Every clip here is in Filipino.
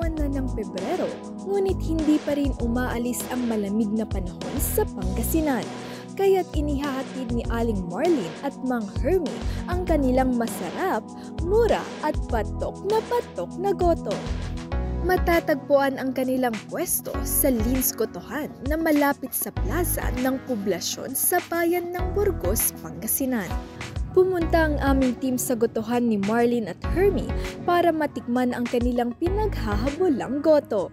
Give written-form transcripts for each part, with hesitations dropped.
buwan na ng Pebrero, ngunit hindi pa rin umaalis ang malamig na panahon sa Pangasinan. Kaya't inihahatid ni Aling Marlene at Mang Hermie ang kanilang masarap, mura at patok na goto. Matatagpuan ang kanilang pwesto sa Lins Gotohan na malapit sa plaza ng poblasyon sa bayan ng Burgos, Pangasinan. Pumunta ang aming team sa gotohan ni Marlene at Hermie para matikman ang kanilang pinaghahabulang goto.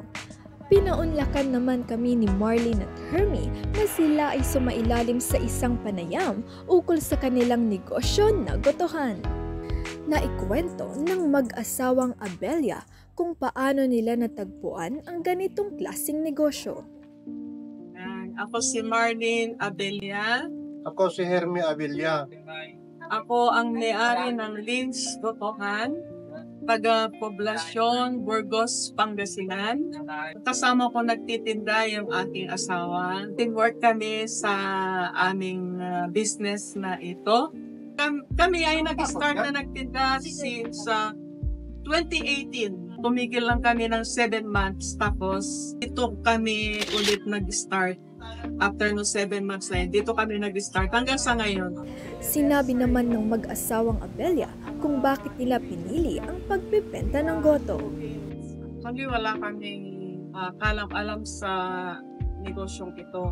Pinaunlakan naman kami ni Marlene at Hermie na sila ay sumailalim sa isang panayam ukol sa kanilang negosyo na gotohan. Naikwento ng mag-asawang Abelia kung paano nila natagpuan ang ganitong klaseng negosyo. Ako si Marlene Abelia. Ako si Hermie Abelia. Ako ang may-ari ng Lins Gotohan, taga-poblasyon Burgos, Pangasinan. Kasama ko nagtitinda yung aking asawa. Teamwork kami sa aming business na ito. Kami ay nag-start na nagtinda since 2018. Tumigil lang kami ng 7 months. Tapos ito kami ulit nag-start. After no 7 months na yun, dito kami nag-start hanggang sa ngayon. Sinabi naman ng mag-asawang Abelia kung bakit nila pinili ang pagbebenta ng goto. Kami wala kaming kalam-alam sa negosyong ito.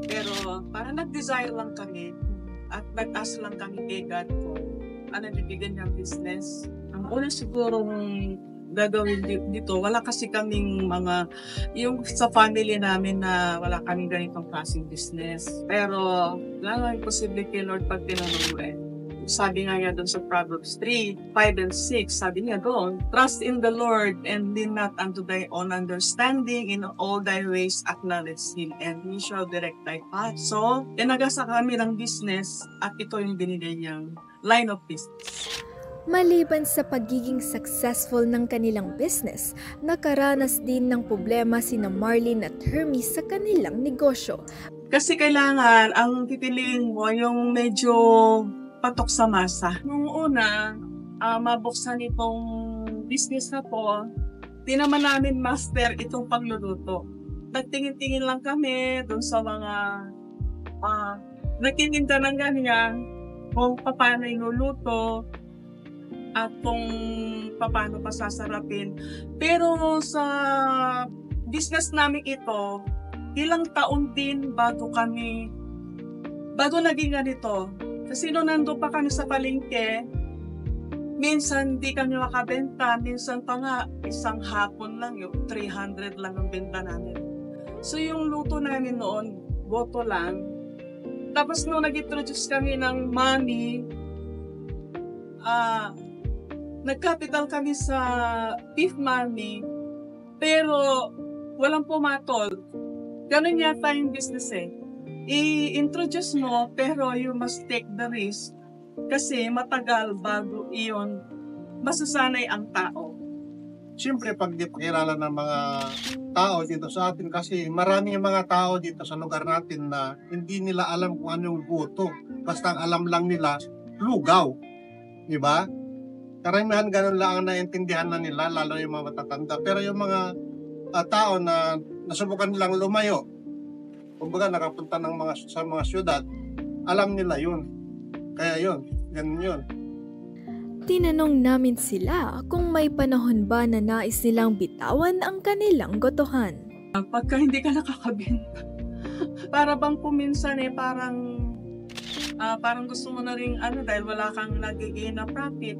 Pero parang nag-desire lang kami at nag-ask lang kami kay God kung ano bibigyan niyang business. Ang una sigurong gagawin dito, wala kasi kaming yung sa family namin na wala kaming ganitong klaseng business. Pero, lang posible kay Lord pag tinanong mo Sabi nga doon sa Proverbs 3, 5 and 6, sabi niya doon, trust in the Lord and lean not unto thy own understanding, in all thy ways acknowledge Him and He shall direct thy path. So, tinagasa kami ng business at ito yung binigay niyang line of business. Maliban sa pagiging successful ng kanilang business, nakaranas din ng problema sina Marlene at Hermie sa kanilang negosyo. Kasi kailangan, ang pipiliin mo yung medyo patok sa masa. Nung una, mabuksan itong business na to, di naman namin master itong pagluluto. Nagtingin-tingin lang kami dun sa mga nagtitinda ng ganyan, kung paano iluluto, at kung paano pasasarapin. Pero sa business namin ito, ilang taon din bago naging ganito. Kasi nung nandun pa kami sa palengke, minsan di kami makabenta, minsan pa nga isang hapon lang, yung 300 lang ang benta namin. So yung luto namin noon, goto lang. Tapos nung nag-introduce kami ng money, nag-capital kami sa beef money, pero walang pumatol. Ganun yata yung business I-introduce mo, pero you must take the risk kasi matagal bago iyon masasanay ang tao. Siyempre, pag di pakilala ng mga tao dito sa atin, kasi maraming mga tao dito sa lugar natin na hindi nila alam kung anong goto. Basta ang alam lang nila, lugaw. Diba? Karamihan ganun lang ang naiintindihan na nila, lalo yung mga matatanda. Pero yung mga tao na nasubukan nilang lumayo, kumbaga nakapunta sa mga syudad, alam nila yun. Kaya yun, ganun yun. Tinanong namin sila kung may panahon ba na nais nilang bitawan ang kanilang gotohan. Pagka hindi ka nakakabenta, para bang kuminsan parang gusto mo na rin dahil wala kang nagiging na profit.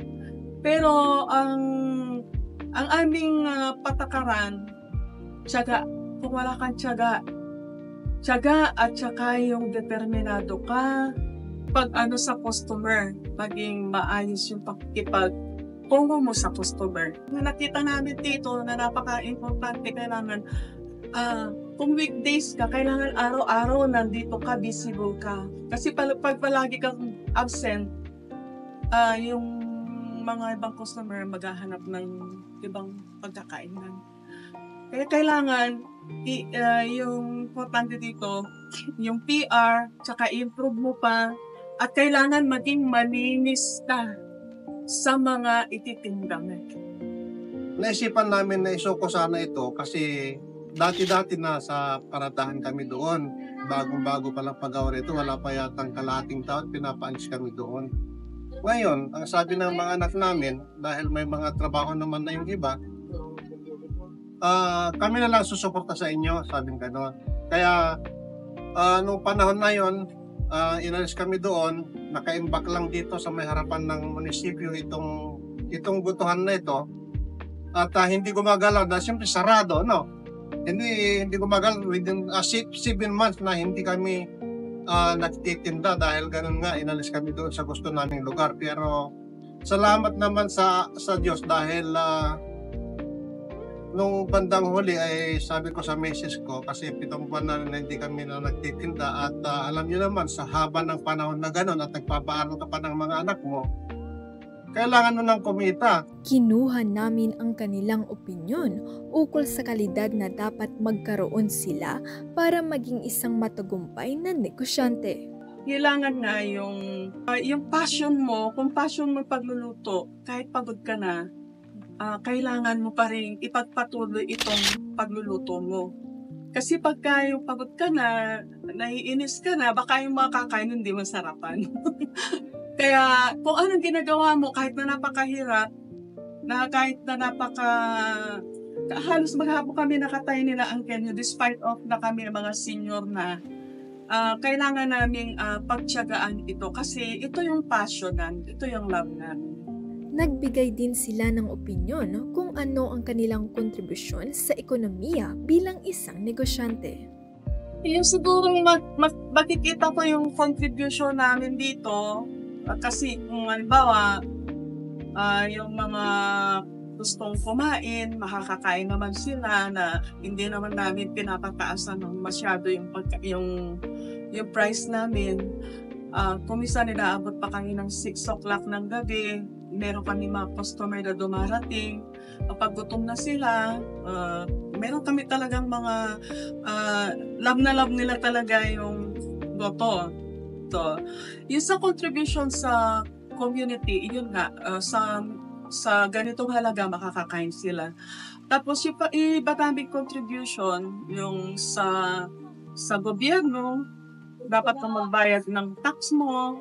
Pero ang aming patakaran, tiyaga. Kung wala kang tiyaga at saka yung determinado ka, pag sa customer, maging maayos yung pakikipag-tungo mo sa customer. Nakita namin dito na napaka-importante, kailangan kung weekdays ka, kailangan araw-araw nandito ka, visible ka. Kasi pag palagi kang absent, yung mga ibang customer maghahanap ng ibang pagkakainan. Kaya kailangan yung importante dito, yung PR, tsaka improve mo pa, at kailangan maging malinis ka sa mga ititinda mo. naisipan namin na isuko sana ito kasi dati-dati na sa paradahan kami doon. Bagong-bago pa lang pagawa rito, wala pa yatang kalahating taon, pinapaalis kami doon. Ngayon, ang sabi ng mga anak namin, dahil may mga trabaho naman na yung iba, kami na lang susuporta sa inyo, sabing gano'n. Kaya, nung panahon na yon, inalis kami doon, naka-imbak lang dito sa may harapan ng munisipyo itong butuhan na ito. At hindi gumagalaw na siyempre sarado, no? Hindi gumagalaw within 7 months na hindi kami nagtitinda dahil ganun nga inalis kami doon sa gusto naming lugar. Pero salamat naman sa Diyos dahil nung bandang huli ay sabi ko sa misis ko kasi 7 buwan na hindi kami na nagtitinda at alam niyo naman sa haba ng panahon na ganun at nagpapaaral ka pa ng mga anak mo, kailangan mo ng kumita. Kinuha namin ang kanilang opinyon ukol sa kalidad na dapat magkaroon sila para maging isang matagumpay na negosyante. Kailangan nga yung passion mo, kung passion mo pagluluto, kahit pagod ka na, kailangan mo pa rin ipagpatuloy itong pagluluto mo. Kasi pagka yung pagod ka na, naiinis ka na, baka yung makakain hindi masarapan. Kaya kung anong ginagawa mo, kahit na napakahirap, halos maghapon kami nakatay nila ang Kenyo, despite of na kami mga senior na, kailangan naming pagtiyagaan ito kasi ito yung passion namin, ito yung love namin. Nagbigay din sila ng opinyon kung ano ang kanilang kontribusyon sa ekonomiya bilang isang negosyante. Yung siguro makikita ko yung contribution namin dito, kasi kung halimbawa, yung mga gustong kumain, makakakain naman sila na hindi naman namin pinapataasan ng masyado yung price namin. Kumisa nila abot pa kami ng 6 o'clock ng gabi. Meron kami mga customer na dumarating. Kapag gutom na sila, meron kami talagang mga love na love nila talaga yung goto. So, yung sa contribution sa community, yun nga, sa ganitong halaga makakakain sila. Tapos yung iba naming contribution, yung sa gobyerno, dapat na magbayad ng tax mo.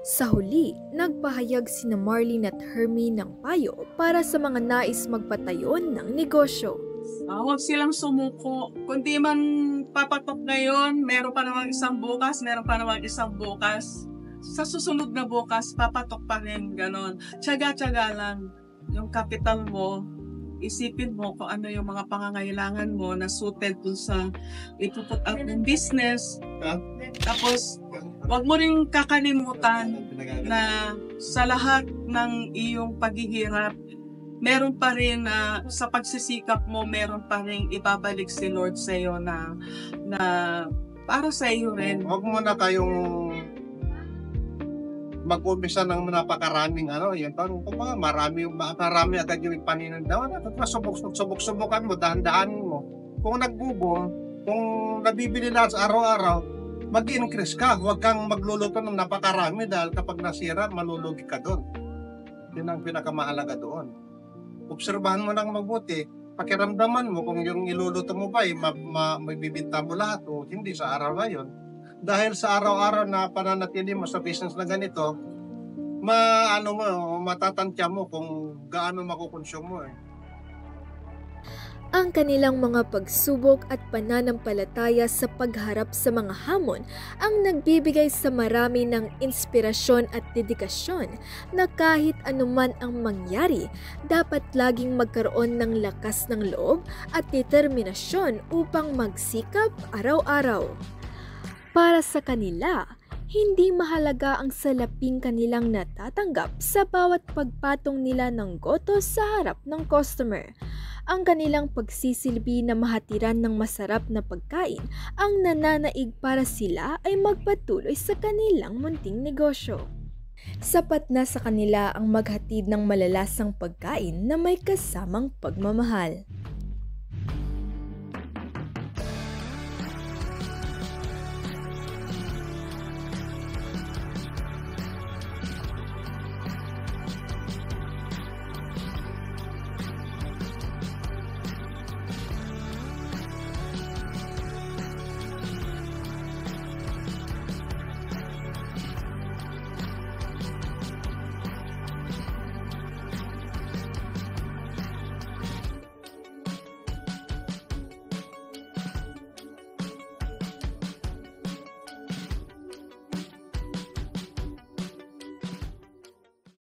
Sa huli, nagpahayag sina Marlene at Hermie ng payo para sa mga nais magpatayo ng negosyo. Huwag silang sumuko. Kung di man papatok ngayon, meron pa namang isang bukas, Sa susunod na bukas, papatok pa rin, ganon. Tiyaga-tiyaga lang. Yung capital mo, isipin mo kung ano yung mga pangangailangan mo na suited dun sa ipuput out ng business. Tapos, huwag mo rin kakalimutan na sa lahat ng iyong paghihirap, meron pa rin sa pagsisikap mo, meron pa rin ibabalik si Lord sa iyo na para sa iyo rin. Huwag mo na kayong mag-umpisa ng napakaraming yun parang marami agad yung paninandawan. Subok-subukan mo, dahan-dahanin mo. Kung nagbubong, kung nabibili lahat sa araw-araw, mag-increase ka. Huwag kang magluluto ng napakarami dahil kapag nasira, malulugi ka doon. Yun ang pinakamahalaga doon. Obserbahan mo lang mabuti, pakiramdaman mo kung yung iluluto mo ba may bibinta mo lahat o hindi sa araw na yun. Dahil sa araw-araw na pananatili mo sa business na ganito, matatantya mo kung gaano makukonsume mo Ang kanilang mga pagsubok at pananampalataya sa pagharap sa mga hamon ang nagbibigay sa marami ng inspirasyon at dedikasyon na kahit anuman ang mangyari, dapat laging magkaroon ng lakas ng loob at determinasyon upang magsikap araw-araw. Para sa kanila, hindi mahalaga ang salaping kanilang natatanggap sa bawat pagpatong nila ng goto sa harap ng customer. Ang kanilang pagsisilbi na mahatiran ng masarap na pagkain ang nananaig para sila ay magpatuloy sa kanilang munting negosyo. Sapat na sa kanila ang maghatid ng malalasang pagkain na may kasamang pagmamahal.